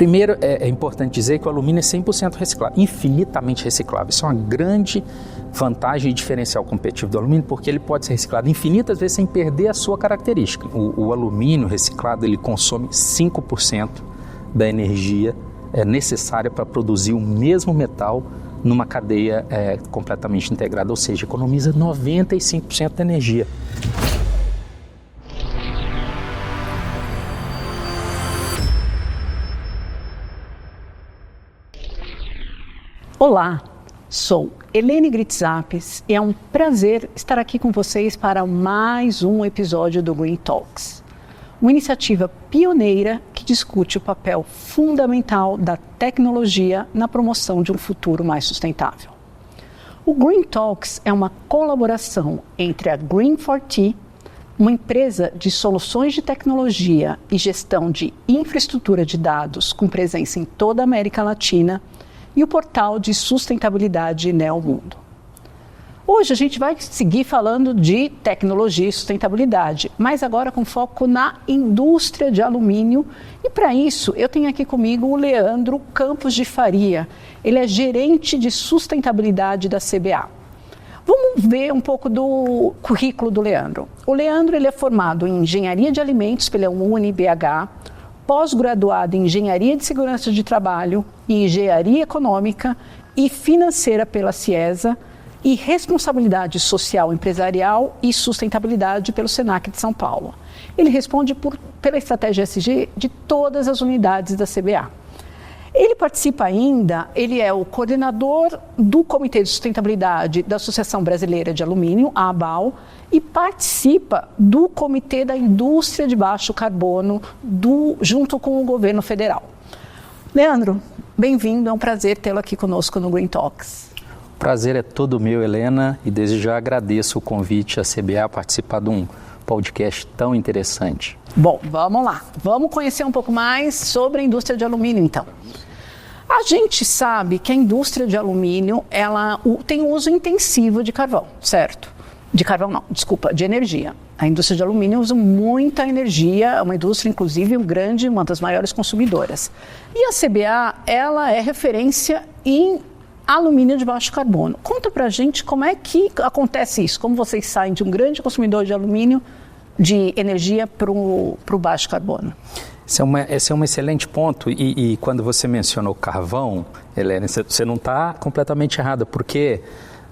Primeiro, é importante dizer que o alumínio é 100% reciclável, infinitamente reciclável. Isso é uma grande vantagem e diferencial competitivo do alumínio, porque ele pode ser reciclado infinitas vezes sem perder a sua característica. O alumínio reciclado, ele consome 5% da energia necessária para produzir o mesmo metal numa cadeia completamente integrada, ou seja, economiza 95% da energia. Olá, sou Helene Gritzapes e é um prazer estar aqui com vocês para mais um episódio do Green Talks, uma iniciativa pioneira que discute o papel fundamental da tecnologia na promoção de um futuro mais sustentável. O Green Talks é uma colaboração entre a Green4T, uma empresa de soluções de tecnologia e gestão de infraestrutura de dados com presença em toda a América Latina, e o portal de sustentabilidade Neomundo. Hoje a gente vai seguir falando de tecnologia e sustentabilidade, mas agora com foco na indústria de alumínio. E para isso eu tenho aqui comigo o Leandro Campos de Faria. Ele é gerente de sustentabilidade da CBA. Vamos ver um pouco do currículo do Leandro. O Leandro ele é formado em Engenharia de Alimentos pela UniBH, pós-graduado em Engenharia de Segurança de Trabalho e Engenharia Econômica e Financeira pela Ciesa e Responsabilidade Social Empresarial e Sustentabilidade pelo Senac de São Paulo. Ele responde pela estratégia ESG de todas as unidades da CBA. Ele participa ainda, ele é o coordenador do Comitê de Sustentabilidade da Associação Brasileira de Alumínio, a ABAL, e participa do Comitê da Indústria de Baixo Carbono, junto com o governo federal. Leandro, bem-vindo, é um prazer tê-lo aqui conosco no Green Talks. O prazer é todo meu, Helena, e desde já agradeço o convite à CBA a participar de um podcast tão interessante. Bom, vamos lá. Vamos conhecer um pouco mais sobre a indústria de alumínio, então. A gente sabe que a indústria de alumínio, ela tem um uso intensivo de carvão, certo? De carvão não, desculpa, de energia. A indústria de alumínio usa muita energia, é uma indústria, inclusive, uma das maiores consumidoras. E a CBA, ela é referência em alumínio de baixo carbono. Conta pra gente como é que acontece isso, como vocês saem de um grande consumidor de alumínio, de energia para o baixo carbono. Esse é um excelente ponto e quando você mencionou carvão, Helena, você não está completamente errada, porque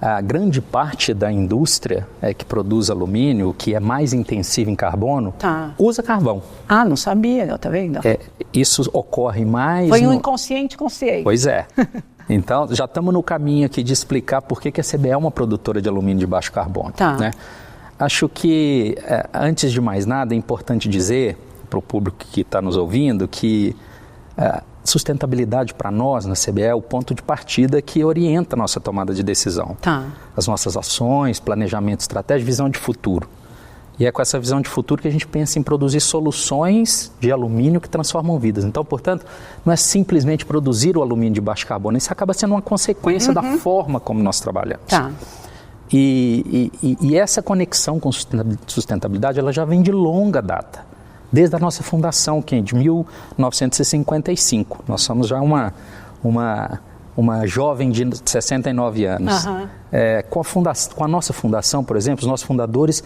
a grande parte da indústria que produz alumínio, que é mais intensiva em carbono, usa carvão. Ah, não sabia, tá vendo? Isso ocorre mais... Foi um inconsciente consciente. Pois é. Então, já estamos no caminho aqui de explicar por que a CBA é uma produtora de alumínio de baixo carbono. Né? Acho que, antes de mais nada, é importante dizer para o público que está nos ouvindo que sustentabilidade para nós na CBA é o ponto de partida que orienta a nossa tomada de decisão. As nossas ações, planejamento estratégico, visão de futuro. E é com essa visão de futuro que a gente pensa em produzir soluções de alumínio que transformam vidas. Então, portanto, não é simplesmente produzir o alumínio de baixo carbono, isso acaba sendo uma consequência da forma como nós trabalhamos. E essa conexão com sustentabilidade, ela já vem de longa data, desde a nossa fundação, que é de 1955. Nós somos já uma jovem de 69 anos. Com a nossa fundação, por exemplo, os nossos fundadores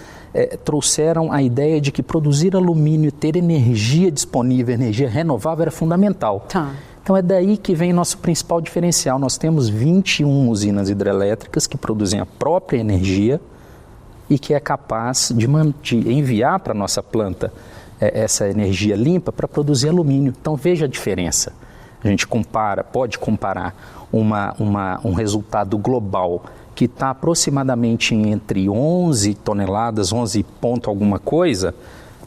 trouxeram a ideia de que produzir alumínio e ter energia disponível, energia renovável, era fundamental. Então é daí que vem nosso principal diferencial. Nós temos 21 usinas hidrelétricas que produzem a própria energia e que é capaz de enviar para a nossa planta essa energia limpa para produzir alumínio. Então veja a diferença. A gente pode comparar um resultado global que está aproximadamente entre 11 toneladas, 11 ponto alguma coisa,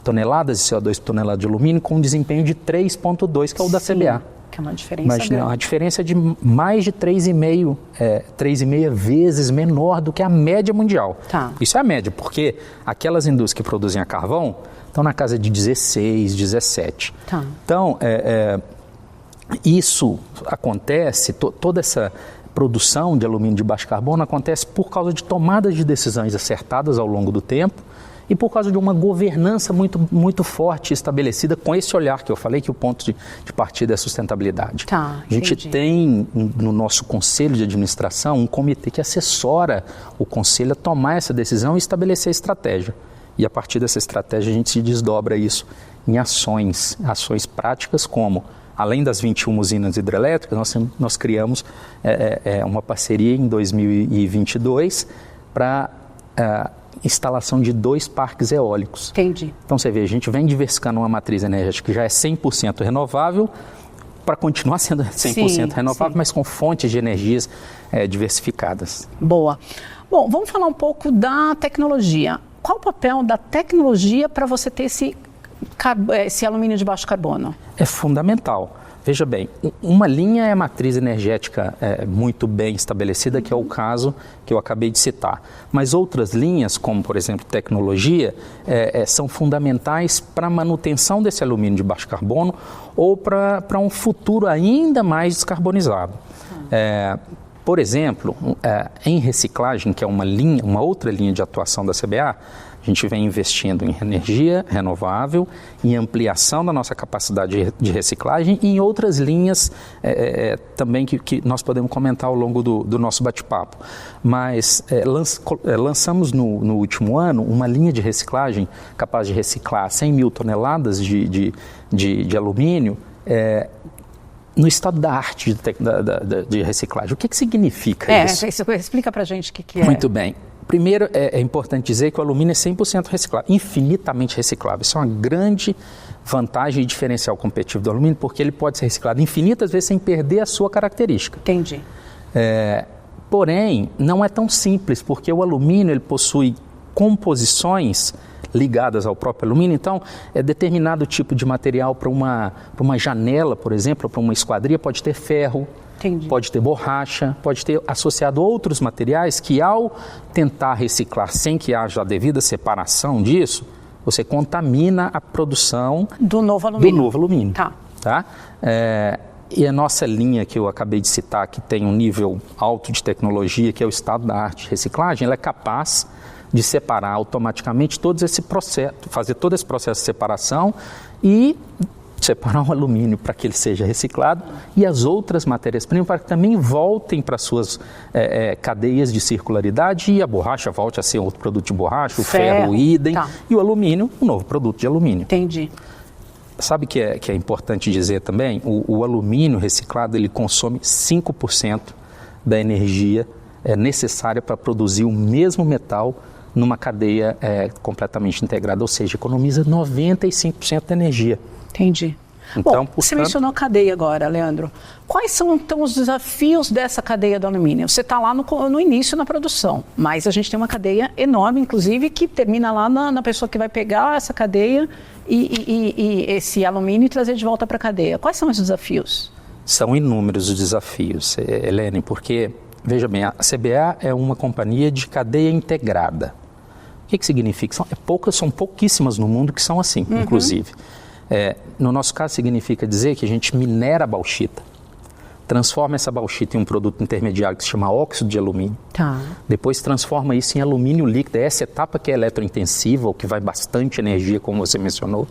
toneladas de CO2 por tonelada de alumínio, com um desempenho de 3,2, que é o da CBA. Que é uma diferença grande. Uma diferença de mais de 3,5 vezes menor do que a média mundial. Isso é a média, porque aquelas indústrias que produzem a carvão estão na casa de 16, 17. Então, isso acontece, toda essa produção de alumínio de baixo carbono acontece por causa de tomadas de decisões acertadas ao longo do tempo e por causa de uma governança muito forte estabelecida com esse olhar que eu falei, que o ponto de partida é a sustentabilidade. Tá, a gente entendi. tem no nosso conselho de administração um comitê que assessora o conselho a tomar essa decisão e estabelecer a estratégia. E a partir dessa estratégia a gente se desdobra isso em ações práticas como, além das 21 usinas hidrelétricas, nós criamos uma parceria em 2022 para instalação de 2 parques eólicos. Entendi. Então você vê, a gente vem diversificando uma matriz energética que já é 100% renovável para continuar sendo 100% renovável, mas com fontes de energias diversificadas. Boa. Bom, vamos falar um pouco da tecnologia. Qual o papel da tecnologia para você ter esse alumínio de baixo carbono? É fundamental. Veja bem, uma linha é a matriz energética muito bem estabelecida, que é o caso que eu acabei de citar. Mas outras linhas, como por exemplo tecnologia, são fundamentais para a manutenção desse alumínio de baixo carbono ou para um futuro ainda mais descarbonizado. Por exemplo, em reciclagem, que é uma outra linha de atuação da CBA, a gente vem investindo em energia renovável, em ampliação da nossa capacidade de reciclagem e em outras linhas também que nós podemos comentar ao longo do nosso bate-papo. Mas lançamos no último ano uma linha de reciclagem capaz de reciclar 100 mil toneladas de alumínio no estado da arte de reciclagem. O que significa isso? Explica para a gente o que é. Muito bem. Primeiro, é importante dizer que o alumínio é 100% reciclável, infinitamente reciclável. Isso é uma grande vantagem e diferencial competitivo do alumínio, porque ele pode ser reciclado infinitas vezes sem perder a sua característica. Entendi. Porém, não é tão simples, porque o alumínio ele possui composições ligadas ao próprio alumínio. Então, determinado tipo de material para uma janela, por exemplo, para uma esquadria, pode ter ferro, Entendi. Pode ter borracha, pode ter associado outros materiais que, ao tentar reciclar sem que haja a devida separação disso, você contamina a produção do novo alumínio. Tá? E a nossa linha que eu acabei de citar, que tem um nível alto de tecnologia, que é o estado da arte de reciclagem, ela é capaz de separar automaticamente fazer todo esse processo de separação e separar o alumínio para que ele seja reciclado e as outras matérias-primas para que também voltem para suas cadeias de circularidade e a borracha volte a ser outro produto de borracha, o ferro idem, e o alumínio, um novo produto de alumínio. Entendi. Sabe que é importante dizer também? O alumínio reciclado ele consome 5% da energia necessária para produzir o mesmo metal numa cadeia completamente integrada, ou seja, economiza 95% da energia. Entendi. Então, Bom, você mencionou cadeia agora, Leandro. Quais são, então, os desafios dessa cadeia do alumínio? Você está lá no início na produção, mas a gente tem uma cadeia enorme, inclusive, que termina lá na pessoa que vai pegar essa cadeia e esse alumínio e trazer de volta para a cadeia. Quais são esses desafios? São inúmeros os desafios, Helene, porque, veja bem, a CBA é uma companhia de cadeia integrada. O que significa? São pouquíssimas no mundo que são assim, inclusive. No nosso caso, significa dizer que a gente minera a bauxita, transforma essa bauxita em um produto intermediário que se chama óxido de alumínio. Depois transforma isso em alumínio líquido. Essa etapa que é eletrointensiva, ou que vai bastante energia, como você mencionou.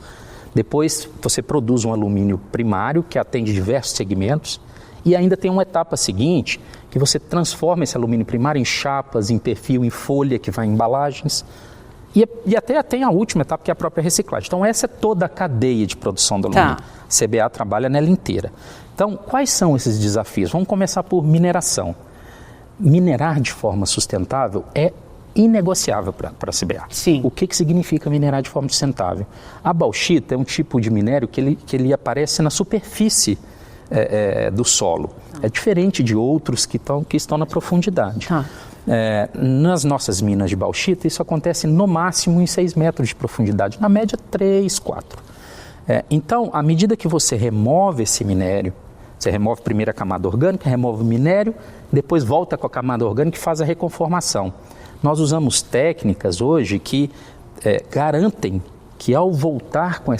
Depois você produz um alumínio primário que atende diversos segmentos. E ainda tem uma etapa seguinte, que você transforma esse alumínio primário em chapas, em perfil, em folha, que vai em embalagens. E até tem a última etapa, que é a própria reciclagem. Então, essa é toda a cadeia de produção do alumínio. A CBA trabalha nela inteira. Então, quais são esses desafios? Vamos começar por mineração. Minerar de forma sustentável é inegociável para a CBA. Sim. O que significa minerar de forma sustentável? A bauxita é um tipo de minério que ele aparece na superfície do solo. É diferente de outros que estão na profundidade. Nas nossas minas de bauxita, isso acontece no máximo em 6 metros de profundidade, na média 3, 4. Então, à medida que você remove esse minério, você remove primeiro a camada orgânica, remove o minério, depois volta com a camada orgânica e faz a reconformação. Nós usamos técnicas hoje que garantem que ao voltar com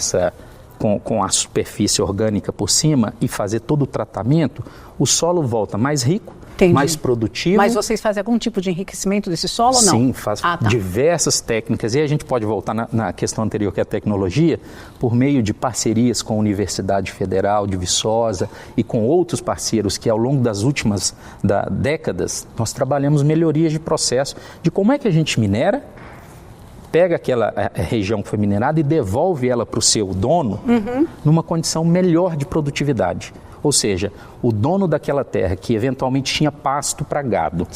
com a superfície orgânica por cima e fazer todo o tratamento, o solo volta mais rico, Entendi. mais produtivo. Mas vocês fazem algum tipo de enriquecimento desse solo ou não? Sim, faz diversas técnicas. E aí a gente pode voltar na questão anterior, que é a tecnologia, por meio de parcerias com a Universidade Federal de Viçosa e com outros parceiros que ao longo das últimas décadas nós trabalhamos melhorias de processo de como é que a gente minera, pega aquela região que foi minerada e devolve ela para o seu dono numa condição melhor de produtividade. Ou seja, o dono daquela terra que eventualmente tinha pasto para gado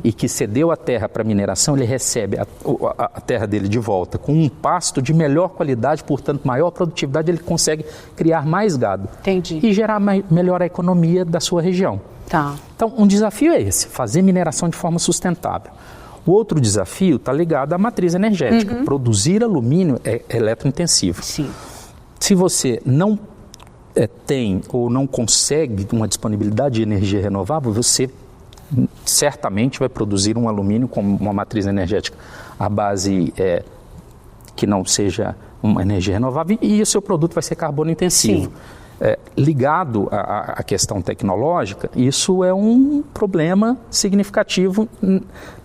e que cedeu a terra para mineração, ele recebe a terra dele de volta com um pasto de melhor qualidade, portanto maior produtividade, ele consegue criar mais gado. Entendi. E gerar melhor a economia da sua região. Tá. Então, um desafio é esse, fazer mineração de forma sustentável. O outro desafio está ligado à matriz energética. Produzir alumínio é eletrointensivo. Sim. Se você não tem ou não consegue uma disponibilidade de energia renovável, você certamente vai produzir um alumínio com uma matriz energética à base que não seja uma energia renovável e o seu produto vai ser carbono intensivo. Ligado à questão tecnológica, isso é um problema significativo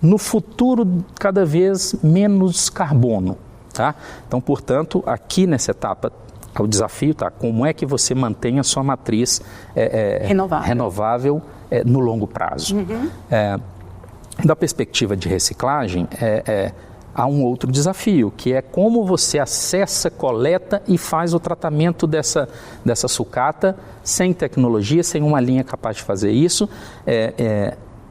no futuro, cada vez menos carbono. Tá? Então, portanto, aqui nessa etapa, o desafio está como é que você mantém a sua matriz renovável no longo prazo. Da perspectiva de reciclagem, há um outro desafio, que é como você acessa, coleta e faz o tratamento dessa sucata sem tecnologia, sem uma linha capaz de fazer isso.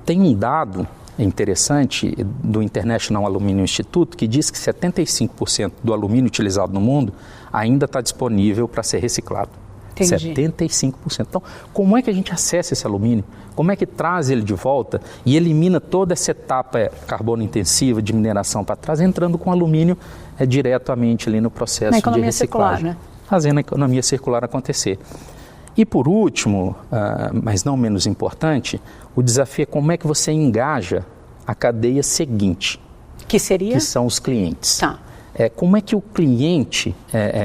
Tem um dado interessante do International Aluminium Institute que diz que 75% do alumínio utilizado no mundo ainda está disponível para ser reciclado. Entendi. 75%. Então, como é que a gente acessa esse alumínio? Como é que traz ele de volta e elimina toda essa etapa carbono intensiva de mineração para trás, entrando com alumínio diretamente ali no processo de reciclagem. Circular, né? Fazendo a economia circular acontecer. E por último, mas não menos importante, o desafio é como é que você engaja a cadeia seguinte. Que seria? Que são os clientes. Tá. Como é que o cliente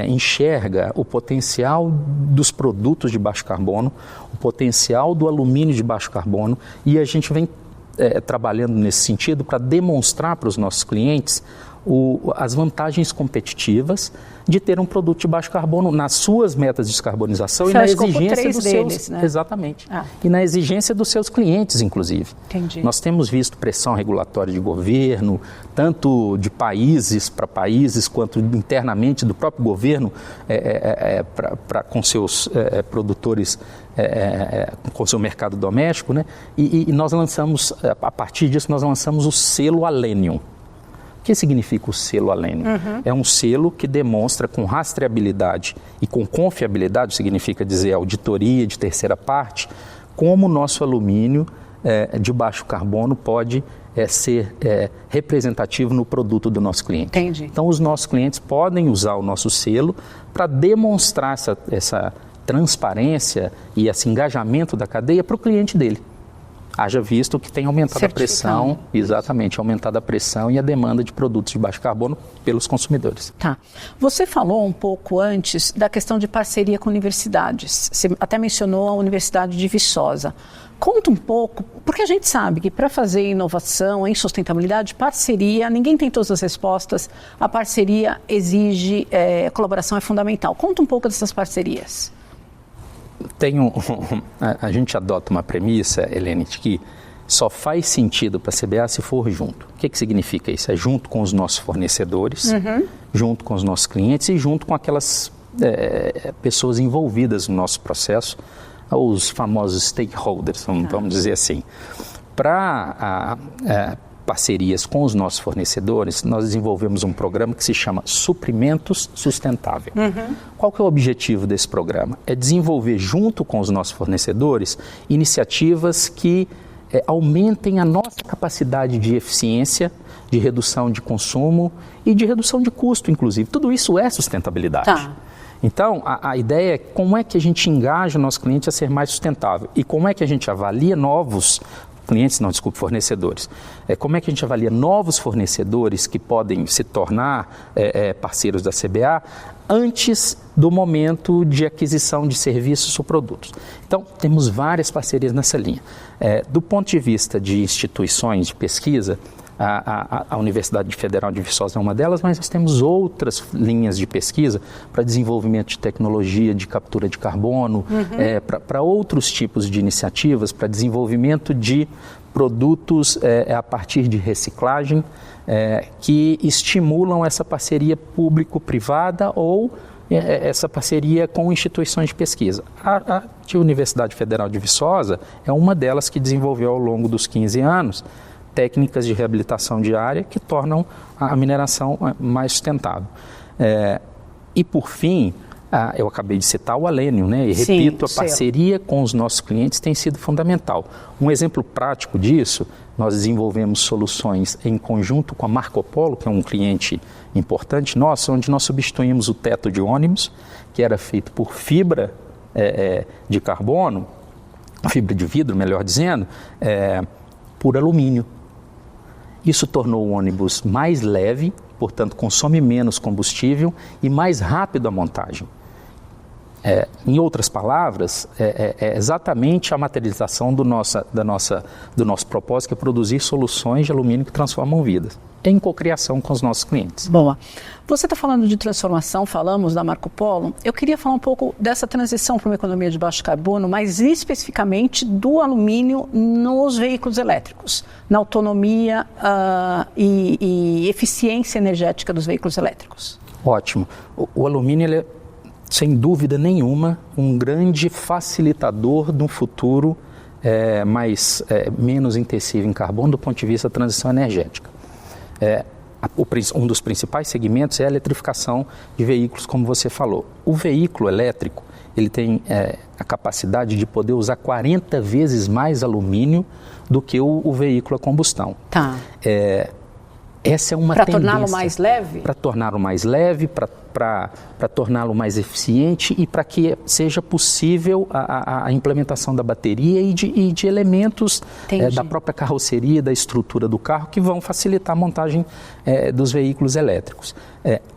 enxerga o potencial dos produtos de baixo carbono, o potencial do alumínio de baixo carbono, e a gente vem trabalhando nesse sentido para demonstrar para os nossos clientes as vantagens competitivas de ter um produto de baixo carbono nas suas metas de descarbonização e na exigência dos seus, né? Exatamente. E na exigência dos seus clientes, inclusive. Entendi. Nós temos visto pressão regulatória de governo, tanto de países para países, quanto internamente do próprio governo com seus produtores, com seu mercado doméstico, né? E nós lançamos, a partir disso, nós lançamos o selo Alenium. O que significa o selo Alenium? É um selo que demonstra com rastreabilidade e com confiabilidade, significa dizer auditoria de terceira parte, como o nosso alumínio de baixo carbono pode ser representativo no produto do nosso cliente. Entendi. Então, os nossos clientes podem usar o nosso selo para demonstrar essa transparência e esse engajamento da cadeia para o cliente dele. Haja visto que tem aumentado a pressão, exatamente, aumentado a pressão e a demanda de produtos de baixo carbono pelos consumidores. Tá. Você falou um pouco antes da questão de parceria com universidades. Você até mencionou a Universidade de Viçosa. Conta um pouco, porque a gente sabe que para fazer inovação em sustentabilidade, parceria, ninguém tem todas as respostas, a parceria exige, colaboração é fundamental. Conta um pouco dessas parcerias. A gente adota uma premissa, Helene, de que só faz sentido para a CBA se for junto. O que significa isso? É junto com os nossos fornecedores, junto com os nossos clientes e junto com aquelas pessoas envolvidas no nosso processo, os famosos stakeholders, vamos dizer assim. Para parcerias com os nossos fornecedores, nós desenvolvemos um programa que se chama Suprimentos Sustentável. Qual que é o objetivo desse programa? É desenvolver junto com os nossos fornecedores iniciativas que aumentem a nossa capacidade de eficiência, de redução de consumo e de redução de custo, inclusive. Tudo isso é sustentabilidade. Tá. Então, a ideia é como é que a gente engaja o nosso cliente a ser mais sustentável e como é que a gente avalia novos fornecedores. Como é que a gente avalia novos fornecedores que podem se tornar parceiros da CBA antes do momento de aquisição de serviços ou produtos? Então, temos várias parcerias nessa linha. Do ponto de vista de instituições de pesquisa, a Universidade Federal de Viçosa é uma delas, mas nós temos outras linhas de pesquisa para desenvolvimento de tecnologia de captura de carbono, para outros tipos de iniciativas, para desenvolvimento de produtos a partir de reciclagem, que estimulam essa parceria público-privada ou essa parceria com instituições de pesquisa. A Universidade Federal de Viçosa é uma delas que desenvolveu ao longo dos 15 anos técnicas de reabilitação de área que tornam a mineração mais sustentável. E, por fim, eu acabei de citar o Alênio, né? E repito, a parceria com os nossos clientes tem sido fundamental. Um exemplo prático disso, nós desenvolvemos soluções em conjunto com a Marco Polo, que é um cliente importante nosso, onde nós substituímos o teto de ônibus, que era feito por fibra de carbono, fibra de vidro, melhor dizendo, por alumínio. Isso tornou o ônibus mais leve, portanto consome menos combustível e mais rápido a montagem. Em outras palavras, é exatamente a materialização do nosso propósito, que é produzir soluções de alumínio que transformam vidas, em cocriação com os nossos clientes. Boa. Você está falando de transformação, falamos da Marco Polo. Eu queria falar um pouco dessa transição para uma economia de baixo carbono, mas especificamente do alumínio nos veículos elétricos, na autonomia e eficiência energética dos veículos elétricos. Ótimo. O alumínio, ele é, sem dúvida nenhuma, um grande facilitador de um futuro menos intensivo em carbono do ponto de vista da transição energética. Um dos principais segmentos é a eletrificação de veículos, como você falou. O veículo elétrico, ele tem a capacidade de poder usar 40 vezes mais alumínio do que o veículo a combustão. Tá. Essa é uma tendência. Para torná-lo mais leve? Para torná-lo mais leve, para torná-lo mais eficiente e para que seja possível a implementação da bateria e de elementos da própria carroceria, da estrutura do carro, que vão facilitar a montagem dos veículos elétricos.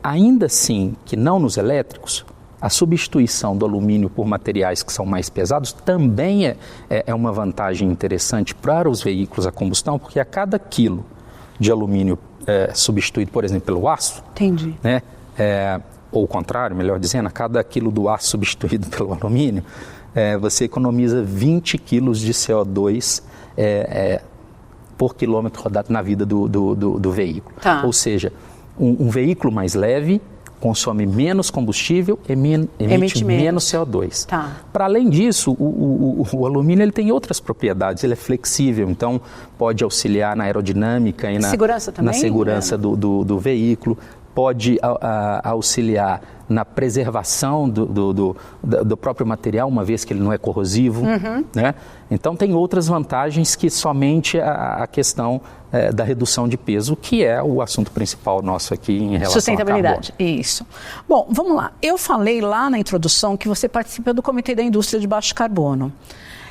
Ainda assim, que não nos elétricos, a substituição do alumínio por materiais que são mais pesados também é uma vantagem interessante para os veículos a combustão, porque a cada quilo de alumínio substituído, por exemplo, pelo aço, né? Ou o contrário, melhor dizendo, a cada quilo do aço substituído pelo alumínio, você economiza 20 quilos de CO2 por quilômetro rodado na vida do veículo. Tá. Ou seja, um veículo mais leve consome menos combustível, emite menos CO2. Tá. Para além disso, o alumínio ele tem outras propriedades, ele é flexível, então pode auxiliar na aerodinâmica e na segurança do veículo, pode auxiliar na preservação do próprio material, uma vez que ele não é corrosivo. Né? Então tem outras vantagens que somente a questão da redução de peso, que é o assunto principal nosso aqui em relação sustentabilidade. A carbono. Isso. Bom, vamos lá. Eu falei lá na introdução que você participa do Comitê da Indústria de Baixo Carbono.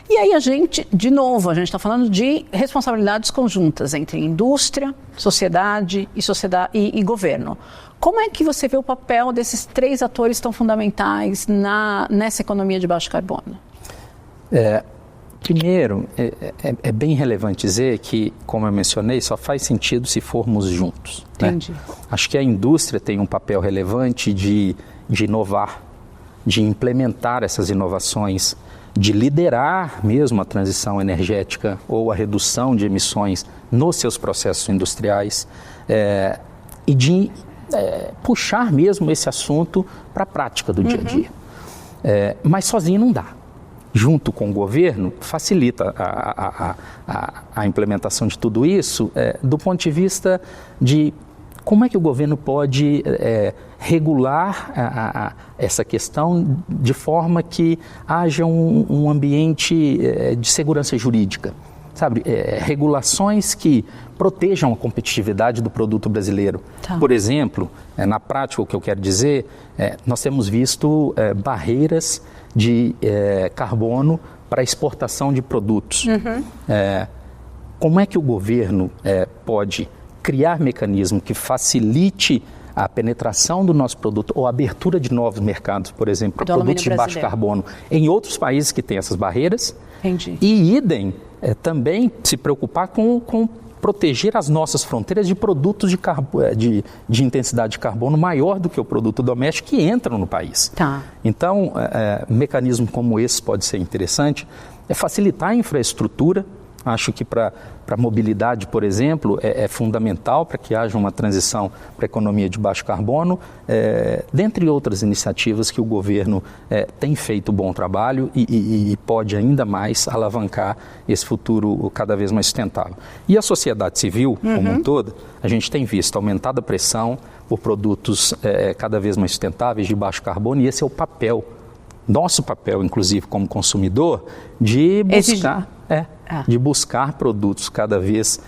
E aí a gente está falando de responsabilidades conjuntas entre indústria, sociedade e governo. Como é que você vê o papel desses três atores tão fundamentais nessa economia de baixo carbono? Primeiro, é bem relevante dizer que, como eu mencionei, só faz sentido se formos juntos. Entendi. Né? Acho que a indústria tem um papel relevante de inovar, de implementar essas inovações, de liderar mesmo a transição energética ou a redução de emissões nos seus processos industriais e de puxar mesmo esse assunto para a prática do dia a dia. Mas sozinho não dá. Junto com o governo, facilita a implementação de tudo isso do ponto de vista de como é que o governo pode regular essa questão de forma que haja um ambiente de segurança jurídica, sabe? Regulações que protejam a competitividade do produto brasileiro. Tá. Por exemplo, na prática, o que eu quero dizer, nós temos visto barreiras de carbono para exportação de produtos. como é que o governo pode criar mecanismo que facilite a penetração do nosso produto ou a abertura de novos mercados, por exemplo, para produtos de baixo carbono em outros países que têm essas barreiras. Entendi. E também se preocupar com proteger as nossas fronteiras de produtos de intensidade de carbono maior do que o produto doméstico que entram no país. Tá. Então, mecanismo como esse pode ser interessante, facilitar a infraestrutura. Acho que para a mobilidade, por exemplo, é fundamental para que haja uma transição para a economia de baixo carbono, dentre outras iniciativas que o governo tem feito bom trabalho e pode ainda mais alavancar esse futuro cada vez mais sustentável. E a sociedade civil, como um todo, a gente tem visto aumentada pressão por produtos cada vez mais sustentáveis, de baixo carbono, e esse é o papel, nosso papel, inclusive, como consumidor, de buscar produtos cada vez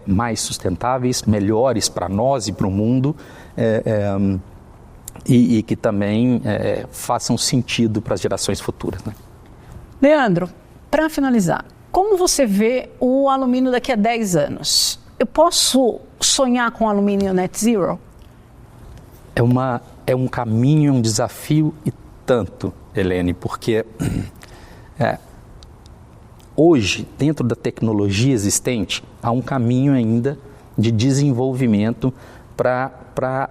mais sustentáveis, melhores para nós e para o mundo, e que também façam sentido para as gerações futuras, né? Leandro, para finalizar, como você vê o alumínio daqui a 10 anos? Eu posso sonhar com alumínio net zero? É um caminho, um desafio e tanto, Helene, porque hoje, dentro da tecnologia existente, há um caminho ainda de desenvolvimento para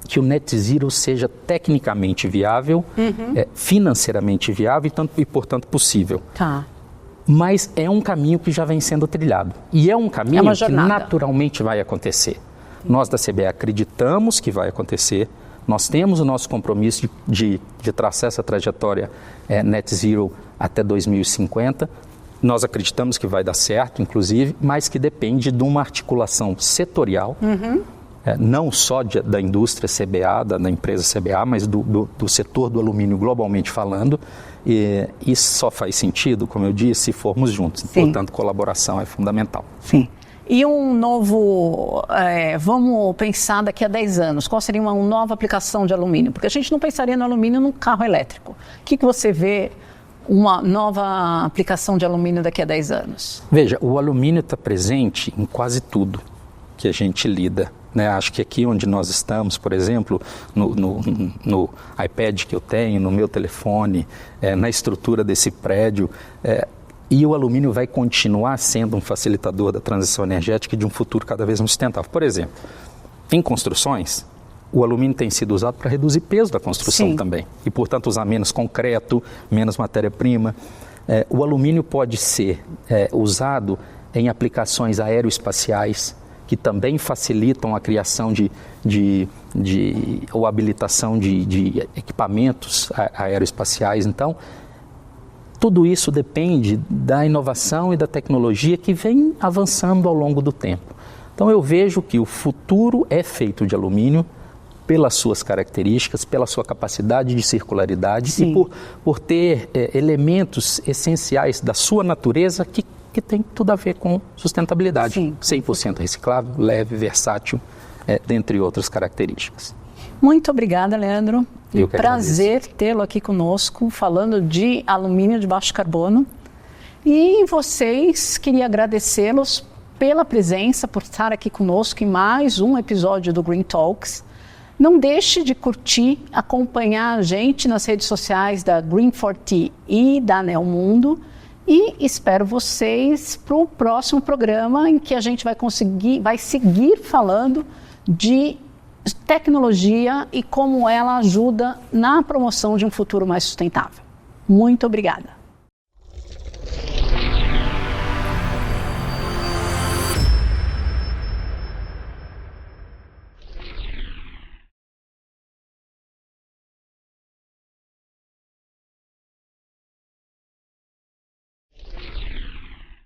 que o net zero seja tecnicamente viável, financeiramente viável e, portanto, possível. Tá. Mas é um caminho que já vem sendo trilhado. E é um caminho que naturalmente vai acontecer. Nós da CBA acreditamos que vai acontecer. Nós temos o nosso compromisso de traçar essa trajetória net zero até 2050. Nós acreditamos que vai dar certo, inclusive, mas que depende de uma articulação setorial, não só da indústria CBA, da empresa CBA, mas do setor do alumínio globalmente falando. E isso só faz sentido, como eu disse, se formos juntos. Sim. Portanto, colaboração é fundamental. Sim. E um novo, vamos pensar daqui a 10 anos, qual seria uma nova aplicação de alumínio? Porque a gente não pensaria no alumínio num carro elétrico. O que você vê uma nova aplicação de alumínio daqui a 10 anos? Veja, o alumínio está presente em quase tudo que a gente lida, né? Acho que aqui onde nós estamos, por exemplo, no iPad que eu tenho, no meu telefone, na estrutura desse prédio, e o alumínio vai continuar sendo um facilitador da transição energética e de um futuro cada vez mais sustentável. Por exemplo, em construções, o alumínio tem sido usado para reduzir peso da construção. Sim. Também. E, portanto, usar menos concreto, menos matéria-prima. O alumínio pode ser usado em aplicações aeroespaciais, que também facilitam a criação ou habilitação de equipamentos aeroespaciais. Então, tudo isso depende da inovação e da tecnologia que vem avançando ao longo do tempo. Então eu vejo que o futuro é feito de alumínio pelas suas características, pela sua capacidade de circularidade. Sim. E por ter elementos essenciais da sua natureza que tem tudo a ver com sustentabilidade. Sim. 100% reciclável, leve, versátil, dentre outras características. Muito obrigada, Leandro. Prazer tê-lo aqui conosco, falando de alumínio de baixo carbono. E vocês, queria agradecê-los pela presença, por estar aqui conosco em mais um episódio do Green Talks. Não deixe de curtir, acompanhar a gente nas redes sociais da Green4T e da Neomundo. E espero vocês para o próximo programa, em que a gente vai seguir falando de tecnologia e como ela ajuda na promoção de um futuro mais sustentável. Muito obrigada.